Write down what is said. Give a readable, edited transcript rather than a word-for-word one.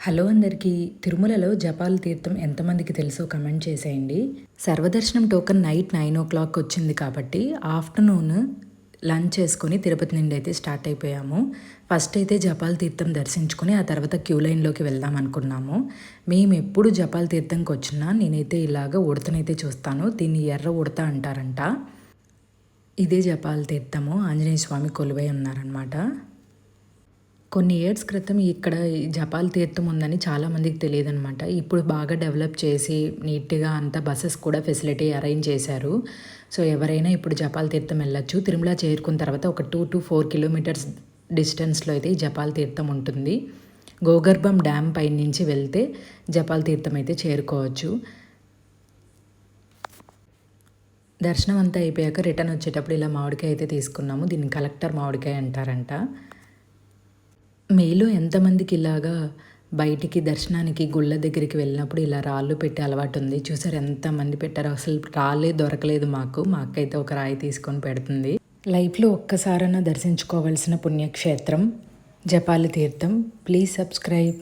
Hello అందరికీ. తిరుమలలో జపాల తీర్థం ఎంతమందికి తెలుసో కమెంట్ చేసేయండి. సర్వదర్శనం టోకెన్ నైట్ 9:00 వచ్చింది కాబట్టి ఆఫ్టర్నూన్ లంచ్ చేసుకొని తిరుపతి నుండి అయితే స్టార్ట్ అయిపోయాము. ఫస్ట్ అయితే జపాల తీర్థం దర్శించుకొని ఆ తర్వాత క్యూ లైన్లోకి వెళ్దాం అనుకున్నాము. మేము ఎప్పుడు జపాల తీర్థంకి వచ్చినా నేనైతే ఇలాగ ఉడతనైతే చూస్తాను. దీన్ని ఎర్ర ఉడత అంటారంట. ఇదే జపాల తీర్థము. ఆంజనేయ స్వామి కొలువై ఉన్నారనమాట. కొన్ని ఇయర్స్ క్రితం ఇక్కడ జపాల తీర్థం ఉందని చాలామందికి తెలియదనమాట. ఇప్పుడు బాగా డెవలప్ చేసి నీట్గా అంతా బస్సెస్ కూడా ఫెసిలిటీ అరేంజ్ చేశారు. సో ఎవరైనా ఇప్పుడు జపాల తీర్థం వెళ్ళొచ్చు. తిరుమల చేరుకున్న తర్వాత ఒక 2 to 4 కిలోమీటర్స్ డిస్టెన్స్లో అయితే ఈ జపాల తీర్థం ఉంటుంది. గోగర్భం డ్యామ్ పై నుంచి వెళ్తే జపాల తీర్థం అయితే చేరుకోవచ్చు. దర్శనం అంతా అయిపోయాక రిటర్న్ వచ్చేటప్పుడు ఇలా మామిడికాయ అయితే తీసుకున్నాము. దీన్ని కలెక్టర్ మామిడికాయ అంటారంట. మీలో ఎంతమందికి ఇలాగా బయటికి దర్శనానికి గుళ్ళ దగ్గరికి వెళ్ళినప్పుడు ఇలా రాళ్ళు పెట్టే అలవాటు ఉంది? చూసారు ఎంతమంది పెట్టారో. అసలు రాళ్ళే దొరకలేదు మాకు. మా అక్క అయితే ఒక రాయి తీసుకొని పెడుతుంది. లైఫ్లో ఒక్కసారైనా దర్శించుకోవాల్సిన పుణ్యక్షేత్రం జపాల తీర్థం. Please subscribe.